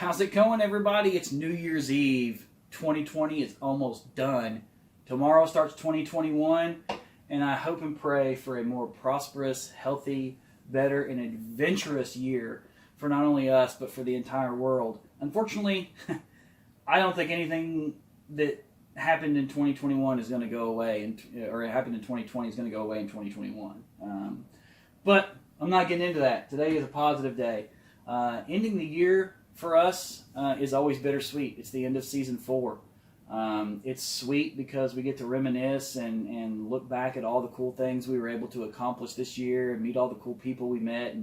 How's it going, everybody? It's New Year's Eve. 2020 is almost done. Tomorrow starts 2021, and I hope and pray for a more prosperous, healthy, better, and adventurous year for not only us, but for the entire world. Unfortunately, I don't think anything that happened in 2021 is going to go away, or it happened in 2020 is going to go away in 2021. But I'm not getting into that. Today is a positive day. Ending the year for us is always bittersweet. It's the end of season 4. It's sweet because we get to reminisce and look back at all the cool things we were able to accomplish this year and meet all the cool people we met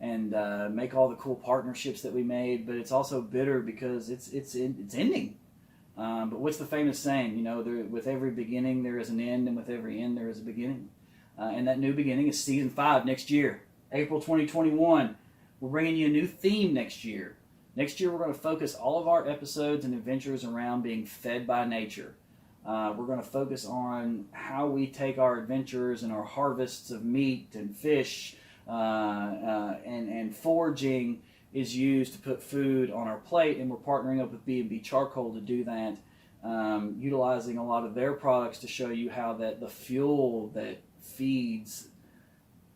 and make all the cool partnerships that we made. But it's also bitter because it's ending. But what's the famous saying? You know, with every beginning there is an end, and with every end there is a beginning. And that new beginning is season 5 next year, April 2021. We're bringing you a new theme next year. Next year, we're going to focus all of our episodes and adventures around being fed by nature. We're going to focus on how we take our adventures and our harvests of meat and fish and foraging is used to put food on our plate, and we're partnering up with B&B Charcoal to do that, utilizing a lot of their products to show you how that the fuel that feeds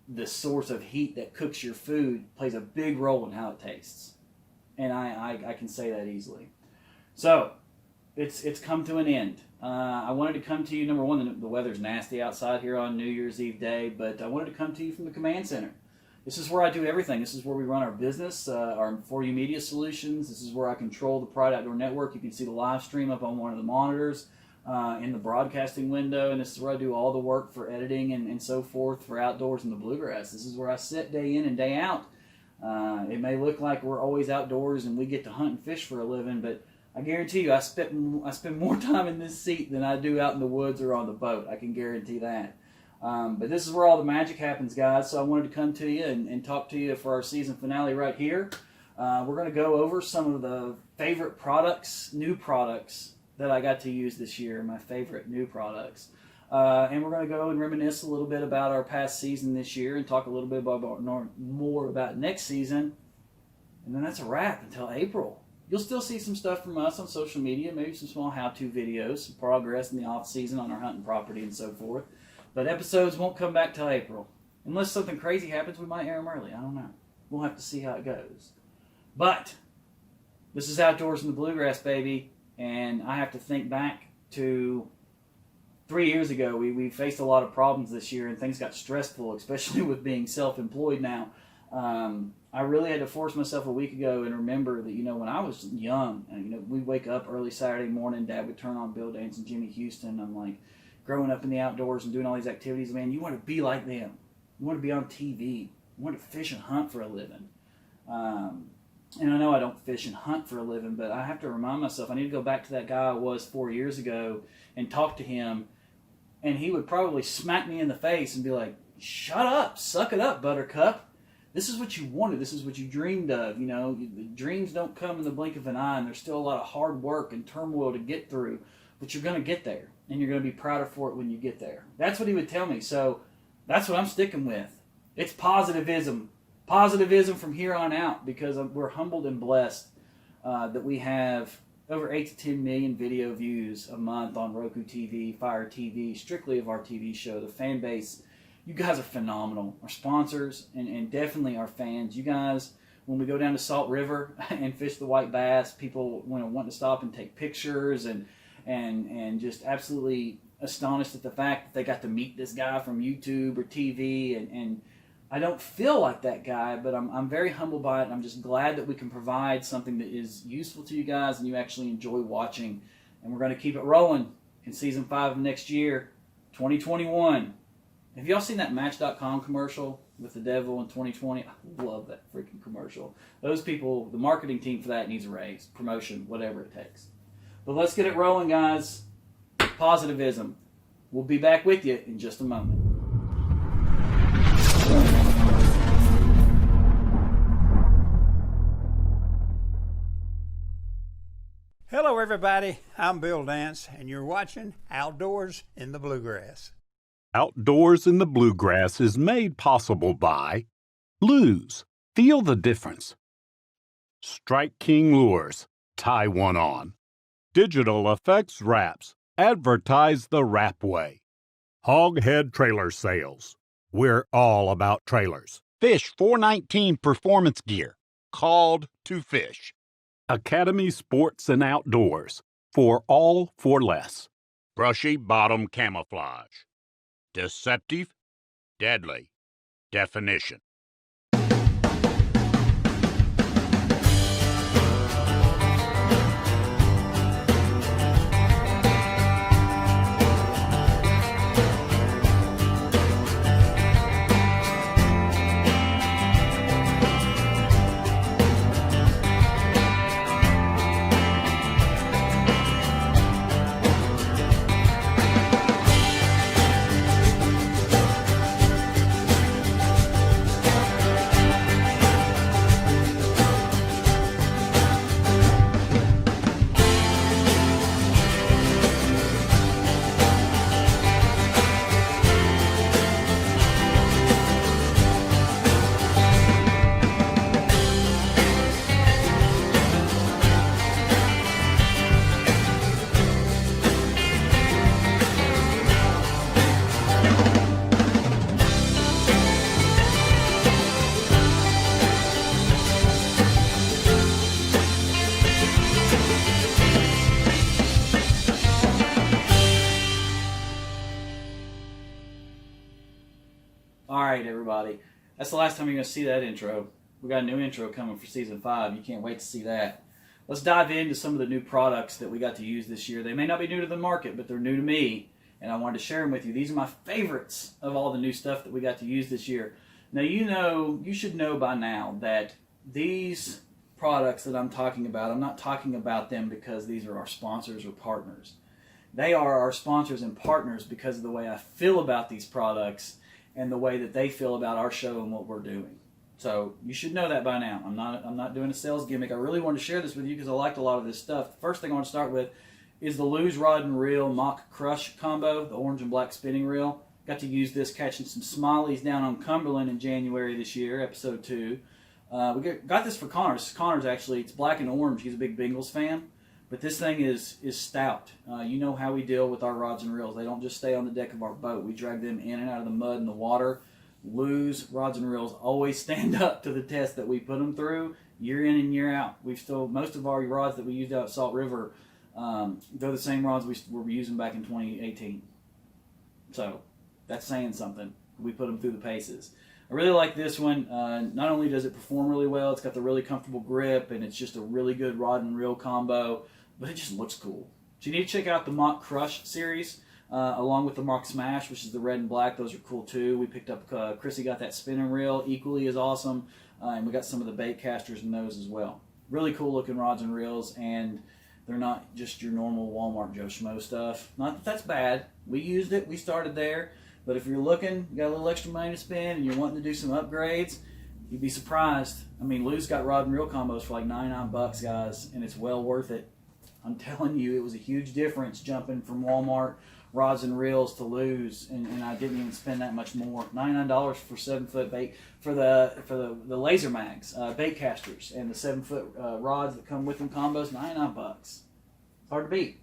the source of heat that cooks your food plays a big role in how it tastes. And I can say that easily. So, it's come to an end. I wanted to come to you, number one, the weather's nasty outside here on New Year's Eve day, but I wanted to come to you from the command center. This is where I do everything. This is where we run our business, our 4U Media Solutions. This is where I control the Pride Outdoor Network. You can see the live stream up on one of the monitors in the broadcasting window, and this is where I do all the work for editing and so forth for outdoors in the bluegrass. This is where I sit day in and day out. It may look like we're always outdoors and we get to hunt and fish for a living, but I guarantee you I spend more time in this seat than I do out in the woods or on the boat. I can guarantee that. But this is where all the magic happens, guys, so I wanted to come to you and talk to you for our season finale right here. We're going to go over some of the favorite products, new products, that I got to use this year, my favorite new products. And we're going to go and reminisce a little bit about our past season this year and talk a little bit more about next season. And then that's a wrap until April. You'll still see some stuff from us on social media, maybe some small how-to videos, some progress in the off-season on our hunting property and so forth. But episodes won't come back till April. Unless something crazy happens, we might air them early. I don't know. We'll have to see how it goes. But this is Outdoors in the Bluegrass, baby. And I have to think back to 3 years ago. We faced a lot of problems this year, and things got stressful, especially with being self-employed now. I really had to force myself a week ago and remember that, when I was young, we'd wake up early Saturday morning, Dad would turn on Bill Dance and Jimmy Houston. I'm like, growing up in the outdoors and doing all these activities, man, you want to be like them. You want to be on TV. You want to fish and hunt for a living. And I know I don't fish and hunt for a living, but I have to remind myself, I need to go back to that guy I was 4 years ago and talk to him, and he would probably smack me in the face and be like, shut up, suck it up, buttercup. This is what you wanted. This is what you dreamed of. Dreams don't come in the blink of an eye, and there's still a lot of hard work and turmoil to get through, but you're going to get there, and you're going to be prouder for it when you get there. That's what he would tell me, so that's what I'm sticking with. It's positivism. Positivism from here on out, because we're humbled and blessed that we have over 8 to 10 million video views a month on Roku TV, Fire TV, strictly of our TV show. The fan base, you guys are phenomenal. Our sponsors and definitely our fans. You guys, when we go down to Salt River and fish the white bass, people want to stop and take pictures and just absolutely astonished at the fact that they got to meet this guy from YouTube or TV and I don't feel like that guy, but I'm very humbled by it. And I'm just glad that we can provide something that is useful to you guys and you actually enjoy watching. And we're going to keep it rolling in season 5 of next year, 2021. Have y'all seen that Match.com commercial with the devil in 2020? I love that freaking commercial. Those people, the marketing team for that needs a raise, promotion, whatever it takes. But let's get it rolling, guys. Positivism. We'll be back with you in just a moment. Hello everybody, I'm Bill Dance and you're watching Outdoors in the Bluegrass. Outdoors in the Bluegrass is made possible by Lose. Feel the difference. Strike King lures, tie one on. Digital effects wraps, advertise the wrap way. Hoghead trailer sales. We're all about trailers. Fish 419 performance gear. Called to fish. Academy Sports and Outdoors. For all for less. Brushy bottom camouflage. Deceptive, deadly. Definition. Alright, everybody. That's the last time you're going to see that intro. We got a new intro coming for Season 5. You can't wait to see that. Let's dive into some of the new products that we got to use this year. They may not be new to the market, but they're new to me, and I wanted to share them with you. These are my favorites of all the new stuff that we got to use this year. Now, you should know by now that these products that I'm talking about, I'm not talking about them because these are our sponsors or partners. They are our sponsors and partners because of the way I feel about these products and the way that they feel about our show and what we're doing. So you should know that by now. I'm not doing a sales gimmick. I really wanted to share this with you because I liked a lot of this stuff. The first thing I want to start with is the Lew's Rod and Reel Mock Crush combo, the orange and black spinning reel. Got to use this catching some smileys down on Cumberland in January this year, episode 2. We got this for Connors. Connors, actually, it's black and orange. He's a big Bengals fan. But this thing is stout. You know how we deal with our rods and reels. They don't just stay on the deck of our boat. We drag them in and out of the mud and the water. Lew's rods and reels always stand up to the test that we put them through year in and year out. Most of our rods that we used out at Salt River, they're the same rods we were using back in 2018. So that's saying something. We put them through the paces. I really like this one. Not only does it perform really well, it's got the really comfortable grip, and it's just a really good rod and reel combo, but it just looks cool. So you need to check out the Mock Crush series, along with the Mock Smash, which is the red and black. Those are cool too. We picked up, Chrissy got that spinning reel, equally as awesome, and we got some of the bait casters in those as well. Really cool looking rods and reels, and they're not just your normal Walmart Joe Schmo stuff. Not that that's bad. We used it. We started there. But if you're looking, you got a little extra money to spend, and you're wanting to do some upgrades, you'd be surprised. I mean, Lew's got rod and reel combos for like $99, guys, and it's well worth it. I'm telling you, it was a huge difference jumping from Walmart rods and reels to Lew's, and I didn't even spend that much more. $99 for 7-foot bait for the laser mags, bait casters, and the 7-foot rods that come with them combos. $99. It's hard to beat.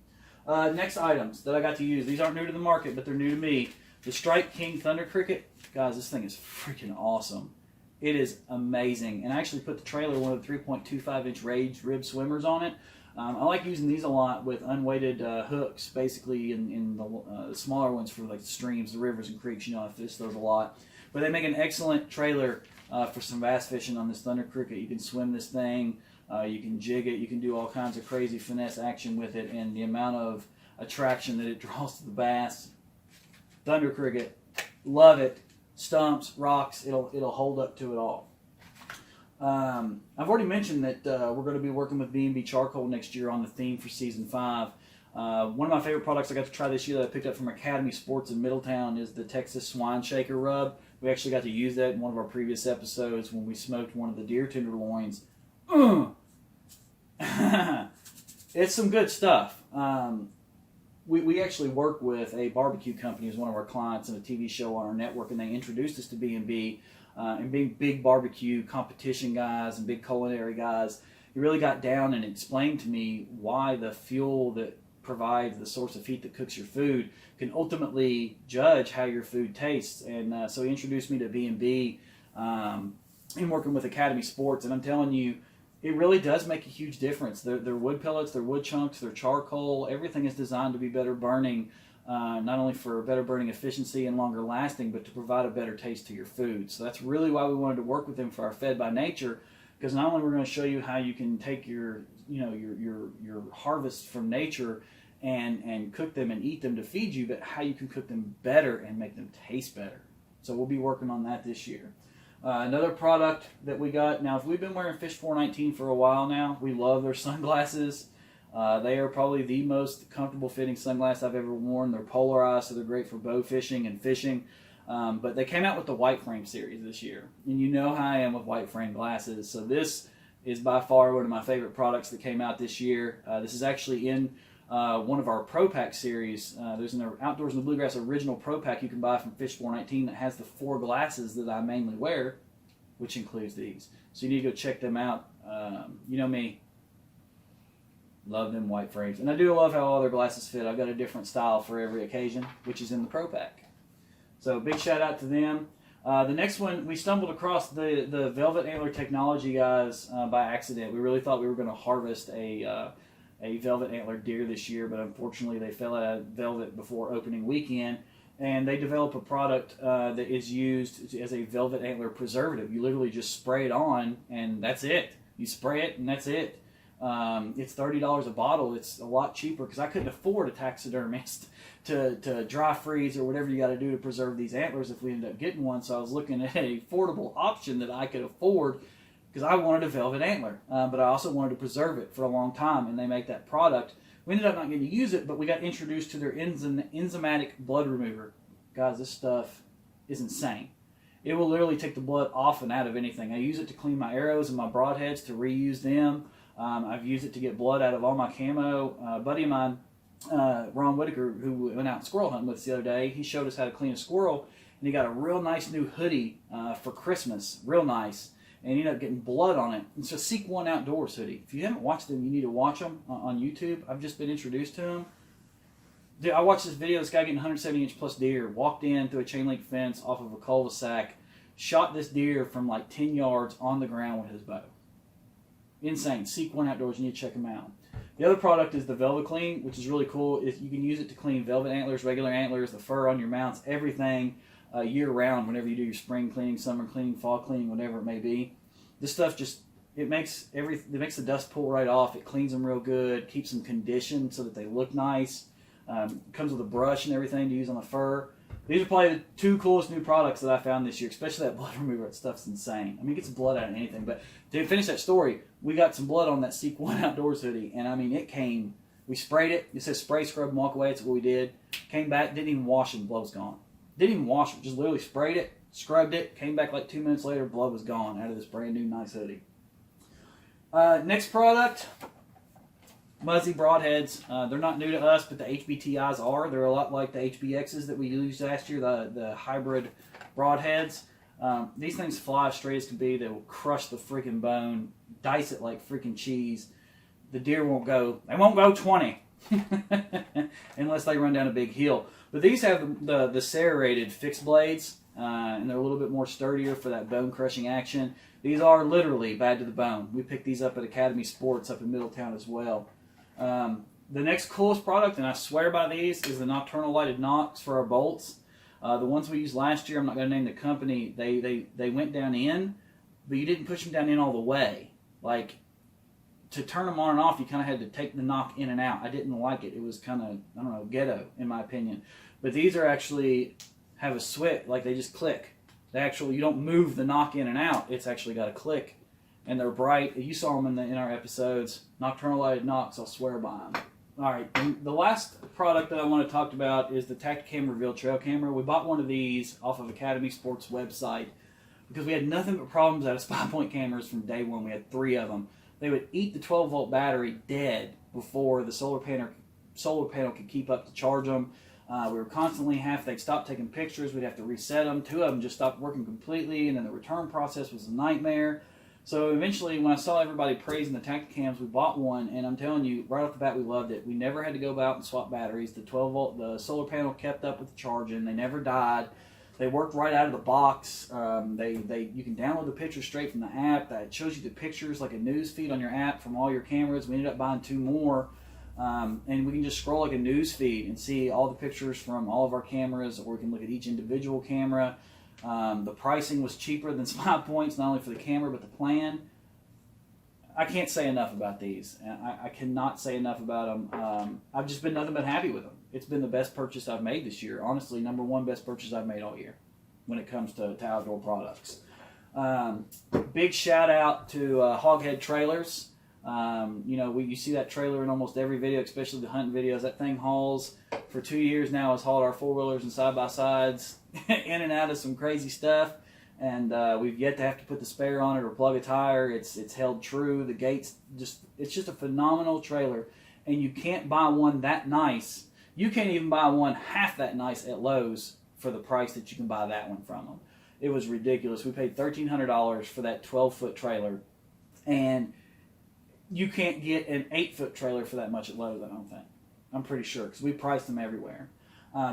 Next items that I got to use. These aren't new to the market, but they're new to me. The Strike King Thunder Cricket, guys, this thing is freaking awesome. It is amazing. And I actually put the trailer, one of the 3.25-inch raised rib swimmers on it. I like using these a lot with unweighted hooks, basically in the smaller ones for like the streams, the rivers and creeks. You know, I fish those a lot. But they make an excellent trailer for some bass fishing on this Thunder Cricket. You can swim this thing, you can jig it, you can do all kinds of crazy finesse action with it, and the amount of attraction that it draws to the bass. Thunder Cricket, love it. Stumps, rocks, it'll hold up to it all. I've already mentioned that we're going to be working with B&B Charcoal next year on the theme for Season 5. One of my favorite products I got to try this year that I picked up from Academy Sports in Middletown is the Texas Swine Shaker Rub. We actually got to use that in one of our previous episodes when we smoked one of the deer tenderloins. It's some good stuff. We actually work with a barbecue company as one of our clients in a TV show on our network, and they introduced us to B&B, and being big barbecue competition guys and big culinary guys, he really got down and explained to me why the fuel that provides the source of heat that cooks your food can ultimately judge how your food tastes. And so he introduced me to B&B in working with Academy Sports, and I'm telling you, it really does make a huge difference. Their wood pellets, their wood chunks, their charcoal, everything is designed to be better burning, not only for better burning efficiency and longer lasting, but to provide a better taste to your food. So that's really why we wanted to work with them for our Fed by Nature, because not only we're going to show you how you can take your harvest from nature and cook them and eat them to feed you, but how you can cook them better and make them taste better. So we'll be working on that this year. Another product that we got, now if we've been wearing Fish 419 for a while now, we love their sunglasses. They are probably the most comfortable fitting sunglasses I've ever worn. They're polarized, so they're great for bow fishing and fishing. But they came out with the white frame series this year. And you know how I am with white frame glasses. So this is by far one of my favorite products that came out this year. This is actually in one of our Pro Pack series. There's an Outdoors in the Bluegrass original Pro Pack you can buy from Fish 419 that has the 4 glasses that I mainly wear, which includes these. So you need to go check them out. You know me, love them white frames. And I do love how all their glasses fit. I've got a different style for every occasion, which is in the Pro Pack. So big shout out to them. The next one, we stumbled across the Velvet Antler Technology guys by accident. We really thought we were going to harvest a velvet antler deer this year, but unfortunately they fell out of velvet before opening weekend, and they develop a product that is used as a velvet antler preservative. You literally just spray it on and that's it. You spray it and that's it. It's $30 a bottle. It's a lot cheaper because I couldn't afford a taxidermist to dry freeze or whatever you got to do to preserve these antlers if we end up getting one. So I was looking at an affordable option that I could afford, because I wanted a velvet antler, but I also wanted to preserve it for a long time, and they make that product. We ended up not getting to use it, but we got introduced to their enzymatic blood remover. Guys, this stuff is insane. It will literally take the blood off and out of anything. I use it to clean my arrows and my broadheads, to reuse them. I've used it to get blood out of all my camo. A buddy of mine, Ron Whitaker, who went out squirrel hunting with us the other day, he showed us how to clean a squirrel, and he got a real nice new hoodie for Christmas, real nice. And you end up getting blood on it. It's a Seek One Outdoors hoodie. If you haven't watched them, you need to watch them on YouTube. I've just been introduced to them. Dude, I watched this video of this guy getting 170-inch plus deer, walked in through a chain link fence off of a cul-de-sac, shot this deer from like 10 yards on the ground with his bow. Insane. Seek One Outdoors, you need to check them out. The other product is the Velvet Clean, which is really cool. You can use it to clean velvet antlers, regular antlers, the fur on your mounts, everything year round whenever you do your spring cleaning, summer cleaning, fall cleaning, whatever it may be. This stuff just, it makes the dust pull right off. It cleans them real good, keeps them conditioned so that they look nice. Comes with a brush and everything to use on the fur. These are probably the 2 coolest new products that I found this year, especially that blood remover. That stuff's insane. I mean, it gets blood out of anything. But to finish that story, we got some blood on that Seek One Outdoors hoodie, and I mean, it came. We sprayed it. It says spray, scrub, and walk away. That's what we did. Came back, didn't even wash it, and blood was gone. Didn't even wash it. Just literally sprayed it, scrubbed it, came back like 2 minutes later, blood was gone out of this brand new nice hoodie. Next product, Muzzy broadheads. They're not new to us, but the HBTIs are. They're a lot like the HBXs that we used last year, the hybrid broadheads. These things fly as straight as can be. They will crush the freaking bone, dice it like freaking cheese. The deer won't go 20 unless they run down a big hill. But these have the serrated fixed blades, and they're a little bit more sturdier for that bone crushing action. These are literally bad to the bone. We picked these up at Academy Sports up in Middletown as well. The next coolest product, and I swear by these, is the nocturnal lighted nocks for our bolts. The ones we used last year, I'm not going to name the company, they went down in, but you didn't push them down in all the way. Like, to turn them on and off, you kind of had to take the knock in and out. I didn't like it. It was kind of, I don't know, ghetto in my opinion. But these are actually have a switch, like they just click. They actually, you don't move the knock in and out. It's actually got a click. And they're bright. You saw them in our episodes. Nocturnal lighted nocks, I'll swear by them. All right, and the last product that I want to talk about is the Tacticam Reveal Trail Camera. We bought one of these off of Academy Sports website because we had nothing but problems out of spy point cameras from day one. We had 3 of them. They would eat the 12-volt battery dead before the solar panel could keep up to charge them. We were constantly they'd stop taking pictures. We'd have to reset them. 2 of them just stopped working completely, and then the return process was a nightmare. So eventually, when I saw everybody praising the Tacticams, we bought one, and I'm telling you, right off the bat, we loved it. We never had to go out and swap batteries. The 12 volt, the solar panel kept up with the charging. They never died. They worked right out of the box. You can download the pictures straight from the app. That shows you the pictures like a news feed on your app from all your cameras. We ended up buying 2 more, and we can just scroll like a news feed and see all the pictures from all of our cameras, or we can look at each individual camera. The pricing was cheaper than Smile Points, not only for the camera but the plan. I can't say enough about these. I cannot say enough about them. I've just been nothing but happy with them. It's been the best purchase I've made this year. Honestly, number 1 best purchase I've made all year when it comes to outdoor products. Big shout out to Hoghead Trailers. You see that trailer in almost every video, especially the hunting videos. That thing hauls, for 2 years now, has hauled our 4-wheelers and side-by-sides in and out of some crazy stuff. And we've yet to have to put the spare on it or plug a tire. It's held true. The gates, it's just a phenomenal trailer. And you can't buy one that nice. You can't even buy one half that nice at Lowe's for the price that you can buy that one from them. It was ridiculous. We paid $1,300 for that 12-foot trailer. And you can't get an 8-foot trailer for that much at Lowe's, I don't think. I'm pretty sure, because we priced them everywhere.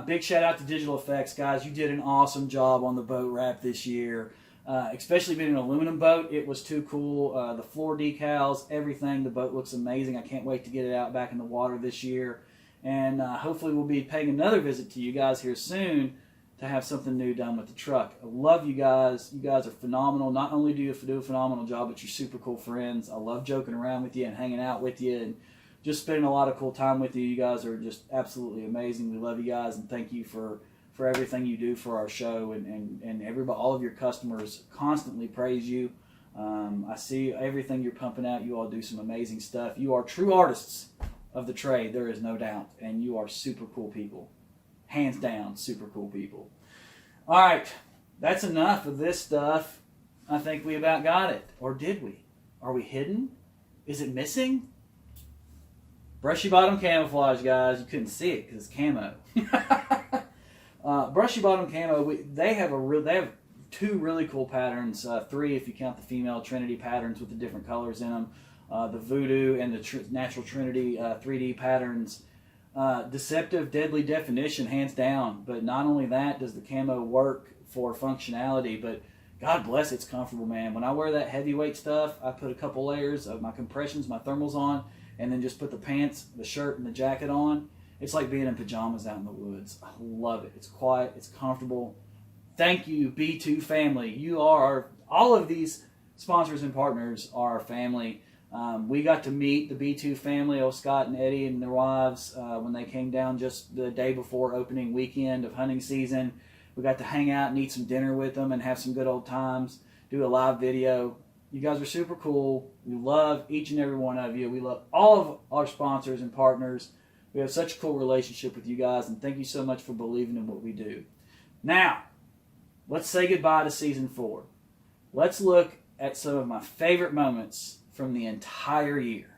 Big shout out to Digital Effects, guys. You did an awesome job on the boat wrap this year. Especially being an aluminum boat, it was too cool. The floor decals, everything. The boat looks amazing. I can't wait to get it out back in the water this year. And hopefully we'll be paying another visit to you guys here soon to have something new done with the truck. I love you guys. You guys are phenomenal. Not only do you do a phenomenal job, but you're super cool friends. I love joking around with you and hanging out with you and just spending a lot of cool time with you. You guys are just absolutely amazing. We love you guys, and thank you for everything you do for our show. And everybody, all of your customers constantly praise you. I see everything you're pumping out. You all do some amazing stuff. You are true artists of the trade, there is no doubt. And you are super cool people. Hands down, super cool people. All right, that's enough of this stuff. I think we about got it. Or did we? Are we hidden? Is it missing? Brushy bottom camouflage, guys. You couldn't see it because it's camo. Brushy bottom camo. They have 2 really cool patterns. 3 if you count the female Trinity patterns with the different colors in them. The Voodoo and the Natural Trinity 3D patterns. Deceptive, deadly definition, hands down. But not only that does the camo work for functionality, but God bless it's comfortable, man. When I wear that heavyweight stuff, I put a couple layers of my compressions, my thermals on, and then just put the pants, the shirt, and the jacket on. It's like being in pajamas out in the woods. I love it. It's quiet. It's comfortable. Thank you, B2 family. You are, all of these sponsors and partners are our family. We got to meet the B2 family, Scott and Eddie and their wives, when they came down just the day before opening weekend of hunting season. We got to hang out and eat some dinner with them and have some good old times, do a live video. You guys are super cool. We love each and every one of you. We love all of our sponsors and partners. We have such a cool relationship with you guys, and thank you so much for believing in what we do. Now, let's say goodbye to Season 4. Let's look at some of my favorite moments from the entire year.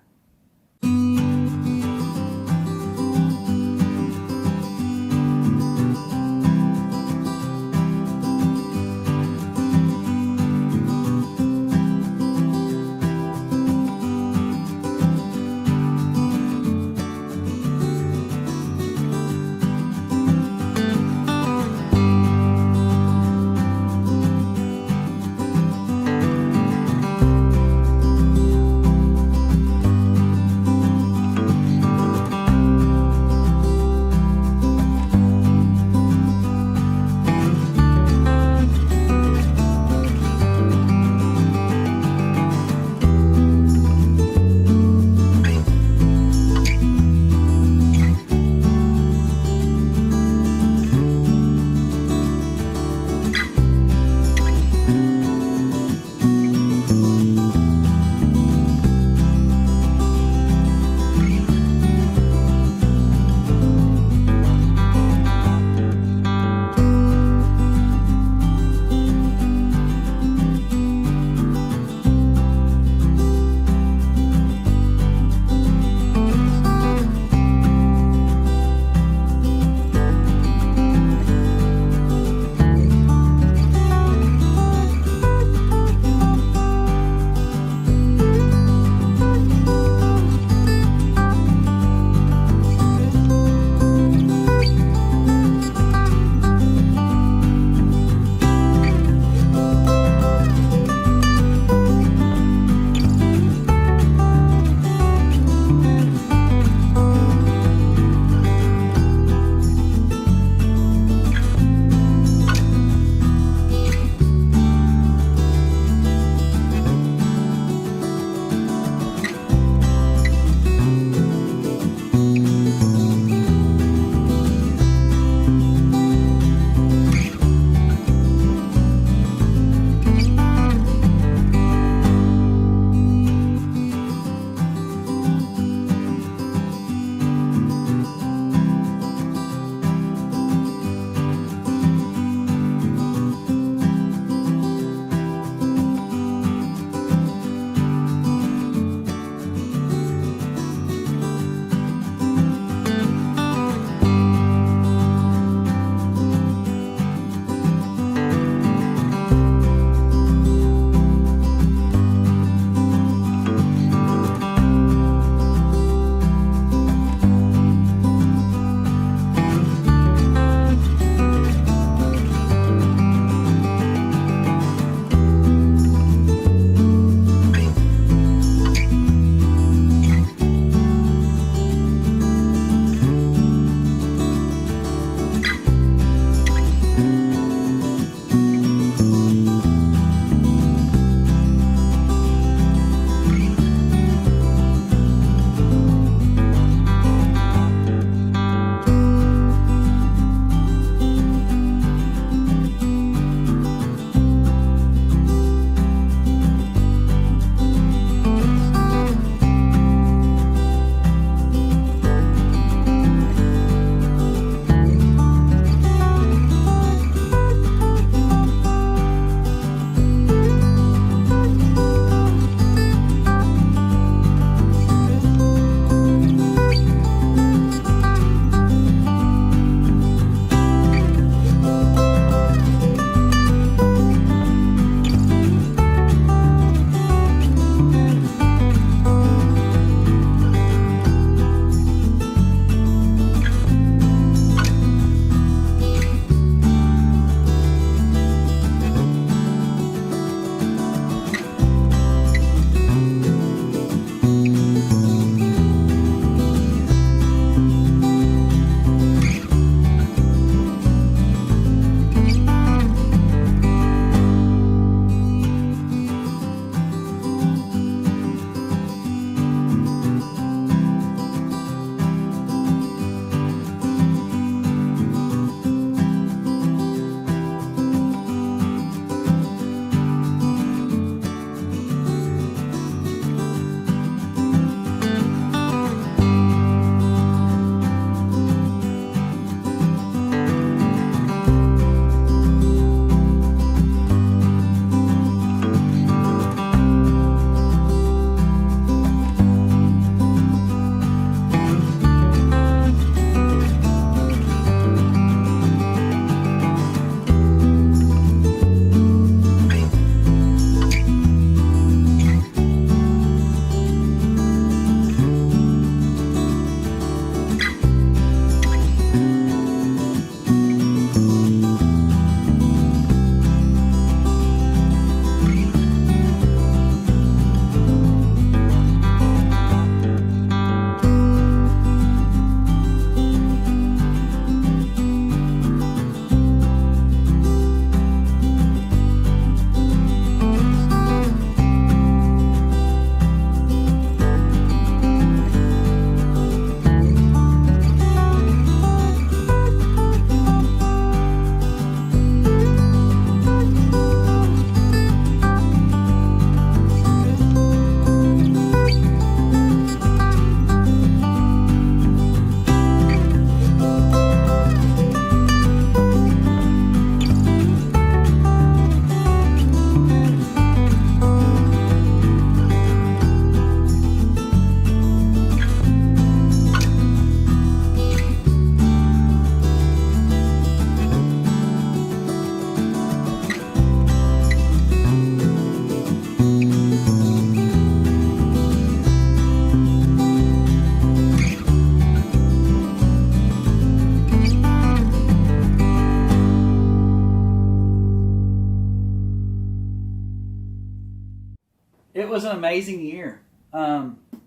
was an amazing year.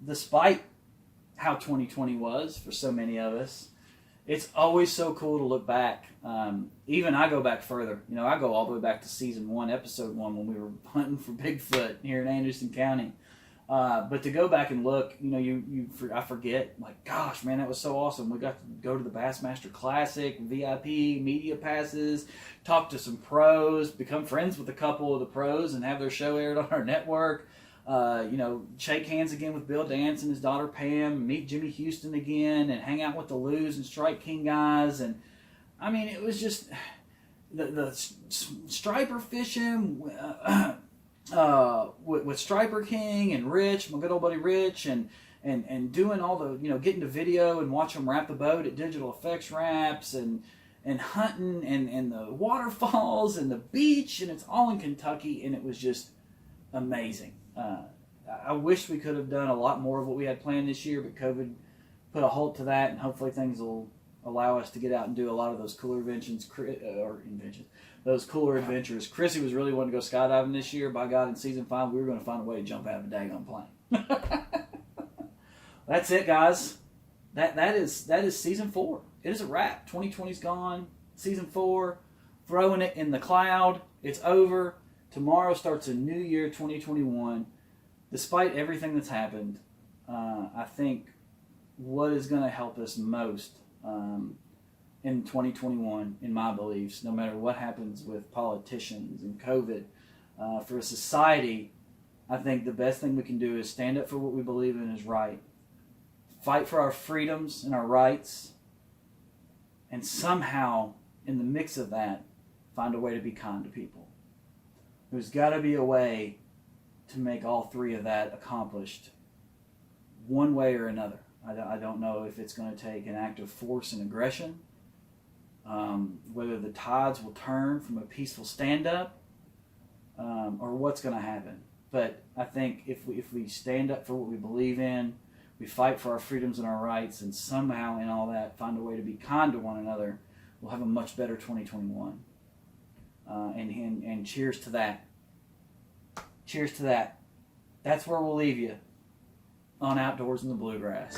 Despite how 2020 was for so many of us, it's always so cool to look back. Even I go back further. You know, I go all the way back to season 1, episode 1, when we were hunting for Bigfoot here in Anderson County. But to go back and look, you know, I forget, like, gosh, man, that was so awesome. We got to go to the Bassmaster Classic, VIP, media passes, talk to some pros, become friends with a couple of the pros and have their show aired on our network. You know, shake hands again with Bill Dance and his daughter Pam, meet Jimmy Houston again, and hang out with the Luz and Strike King guys. And, I mean, it was just the striper fishing, with Striper King and Rich, my good old buddy Rich, and doing all the, you know, getting to video and watch them wrap the boat at Digital Effects Wraps, and hunting and the waterfalls and the beach, and it's all in Kentucky, and it was just amazing. I wish we could have done a lot more of what we had planned this year, but COVID put a halt to that, and hopefully things will allow us to get out and do a lot of those cooler those cooler adventures. Chrissy was really wanting to go skydiving this year. By God, in season 5, we were going to find a way to jump out of a daggone plane. That's it, guys. That is season 4. It is a wrap. 2020's gone. Season 4, throwing it in the cloud. It's over. Tomorrow starts a new year, 2021. Despite everything that's happened, I think what is going to help us most in 2021, in my beliefs, no matter what happens with politicians and COVID, for a society, I think the best thing we can do is stand up for what we believe in is right, fight for our freedoms and our rights, and somehow, in the mix of that, find a way to be kind to people. There's got to be a way to make all 3 of that accomplished one way or another. I don't know if it's going to take an act of force and aggression, whether the tides will turn from a peaceful stand-up, or what's going to happen. But I think if we stand up for what we believe in, we fight for our freedoms and our rights, and somehow in all that find a way to be kind to one another, we'll have a much better 2021. And cheers to that. Cheers to that. That's where we'll leave you on Outdoors in the Bluegrass.